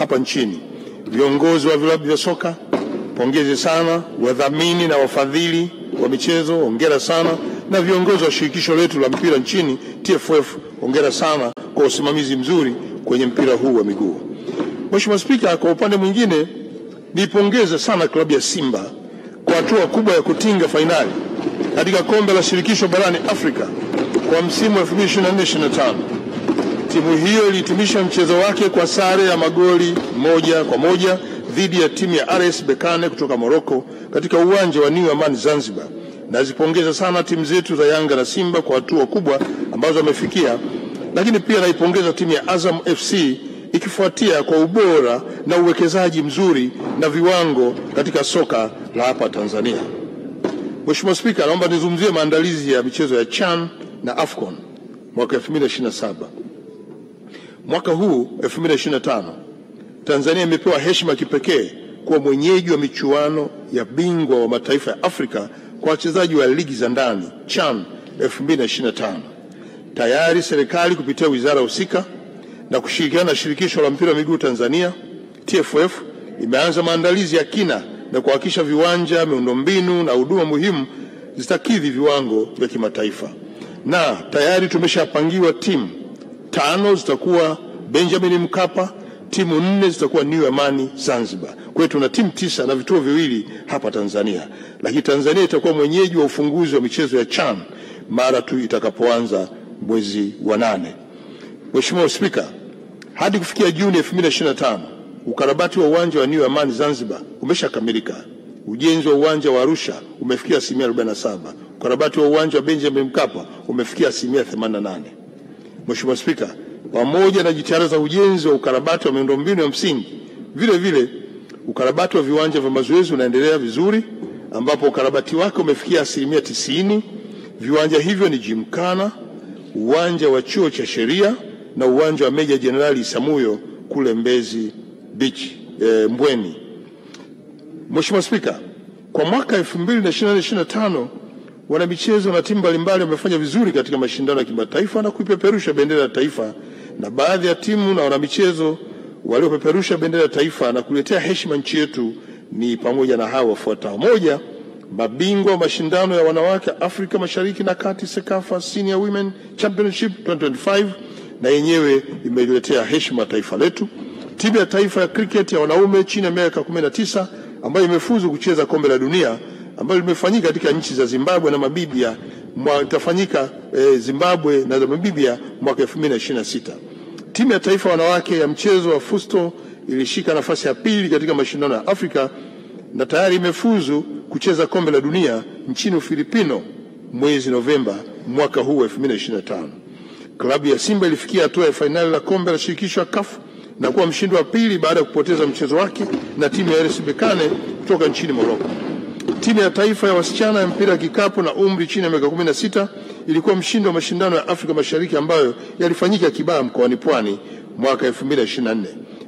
hapa nchini. Viongozi wa vilabu vya soka, pongezi sana. Wadhamini na wafadhili wa michezo, hongera sana. Na viongozi wa shirikisho letu la mpira nchini TFF, hongera sana kwa usimamizi mzuri kwenye mpira huu wa miguu. Mheshimiwa Spika, kwa upande mwingine nipongeze sana klabu ya Simba kwa hatua kubwa ya kutinga fainali katika kombe la shirikisho barani Afrika kwa msimu wa 2024-2025. Timu hiyo ilihitimisha mchezo wake kwa sare ya magoli 1-1 dhidi ya timu ya RS Berkane kutoka Morocco katika uwanja wa New Amaan Zanzibar. Nazipongeza sana timu zetu za Yanga na Simba kwa hatua kubwa ambazo wamefikia, lakini pia naipongeza timu ya Azam FC ikifuatia kwa ubora na uwekezaji mzuri na viwango katika soka la hapa Tanzania. Mheshimiwa Spika, naomba nizungumzie maandalizi ya michezo ya CHAN na AFCON mwaka 2027. Mwaka huu 2025, Tanzania imepewa heshima kipekee kuwa mwenyeji wa michuano ya bingwa wa mataifa ya Afrika kwa wachezaji wa ligi za ndani CHAN 2025. Tayari serikali kupitia wizara husika na kushirikiana na shirikisho la mpira wa miguu Tanzania TFF imeanza maandalizi ya kina na kuhakikisha viwanja, miundombinu na huduma muhimu zitakidhi viwango vya kimataifa. Na tayari tumeshapangiwa timu 5 zitakuwa Benjamin Mkapa, timu 4 zitakuwa New Amaan Zanzibar. Kwa hiyo tuna timu 9 na vituo 2 hapa Tanzania. Lakini Tanzania itakuwa mwenyeji wa ufunguzi wa michezo ya CHAN mara tu itakapoanza mwezi wa 8. Mheshimiwa Spika, hadi kufikia Juni 2025, ukarabati wa uwanja wa New Amaan Zanzibar umeshakamilika. Ujenzi wa uwanja wa Arusha umefikia 47%. Ukarabati wa uwanja wa Benjamin Mkapa umefikia 88%. Mheshimiwa Spika, pamoja na jitihada za ujenzi wa ukarabati wa miundombinu ya msingi, vile vile ukarabati wa viwanja vya mazoezi unaendelea vizuri, ambapo ukarabati wake umefikia 90%. Viwanja hivyo ni Gymkhana, uwanja wa chuo cha sheria na uwanja wa Meja Jenerali Isamuhyo kule Mbezi Beach, Mbweni. Mheshimiwa Spika, kwa mwaka 2024-2025 wanamichezo na timu mbalimbali wamefanya vizuri katika mashindano ya kimataifa na kuipeperusha bendera ya taifa, na baadhi ya timu na wanamichezo waliopeperusha bendera ya taifa na kuletea heshima nchi yetu ni pamoja na hao wafuatao. Moja, mabingwa wa mashindano ya wanawake Afrika Mashariki na Kati CECAFA Senior Women Championship 2025, na yenyewe imeletea heshima taifa letu. Timu ya taifa ya cricket ya wanaume chini ya miaka 19 ambayo imefuzu kucheza kombe la dunia ambayo limefanyika katika nchi za Zimbabwe na Namibia, itafanyika Zimbabwe na Namibia mwaka 2026. Timu ya taifa wanawake ya mchezo wa fusto ilishika nafasi ya 2 katika mashindano ya Afrika na tayari imefuzu kucheza kombe la dunia nchini Ufilipino mwezi Novemba mwaka huu 2025. Klabu ya Simba ilifikia hatua ya fainali la kombe la shirikisho ya CAF na kuwa mshindi wa 2 baada ya kupoteza mchezo wake na timu ya RS Berkane kutoka nchini Morocco. Timu ya taifa ya wasichana ya mpira kikapu na umri chini ya miaka 16 ilikuwa mshindi wa mashindano ya Afrika Mashariki ambayo yalifanyika Kibaha mkoani Pwani mwaka 2024.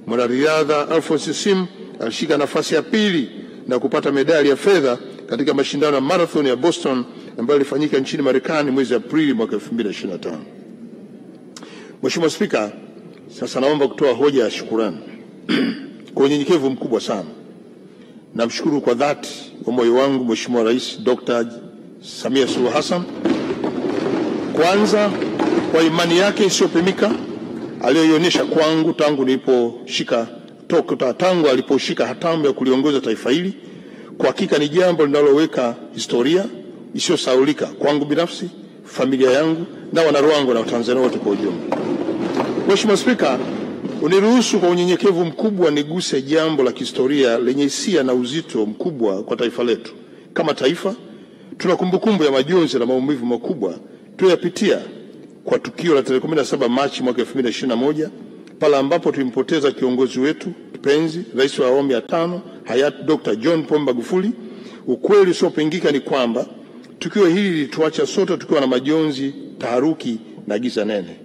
Mwanariadha Alphonse Sim alishika nafasi ya 2 na kupata medali ya fedha katika mashindano ya marathon ya Boston ambayo yalifanyika nchini Marekani mwezi Aprili mwaka 2025. Mheshimiwa Spika, sasa naomba kutoa hoja ya shukrani. Kwa unyenyekevu mkubwa sana namshukuru kwa dhati wa moyo wangu Mheshimiwa Rais Dr. Samia Suluhu Hassan, kwanza kwa imani yake isiyopimika aliyoionyesha kwangu tangu aliposhika hatamu ya kuliongoza taifa hili. Kwa hakika ni jambo linaloweka historia isiyosahaulika kwangu binafsi, familia yangu na wanaruangwa na Watanzania wote kwa ujumla. Mheshimiwa Spika, uniruhusu kwa unyenyekevu mkubwa niguse jambo la kihistoria lenye hisia na uzito mkubwa kwa taifa letu. Kama taifa, tuna kumbukumbu ya majonzi na maumivu makubwa tuliyopitia kwa tukio la tarehe 17 Machi mwaka 2021 pale ambapo tulimpoteza kiongozi wetu kipenzi, Rais wa awamu ya 5 hayati Dr. John Pombe Magufuli. Ukweli usiopingika ni kwamba tukio hili lilituacha sote tukiwa na majonzi, taharuki na giza nene.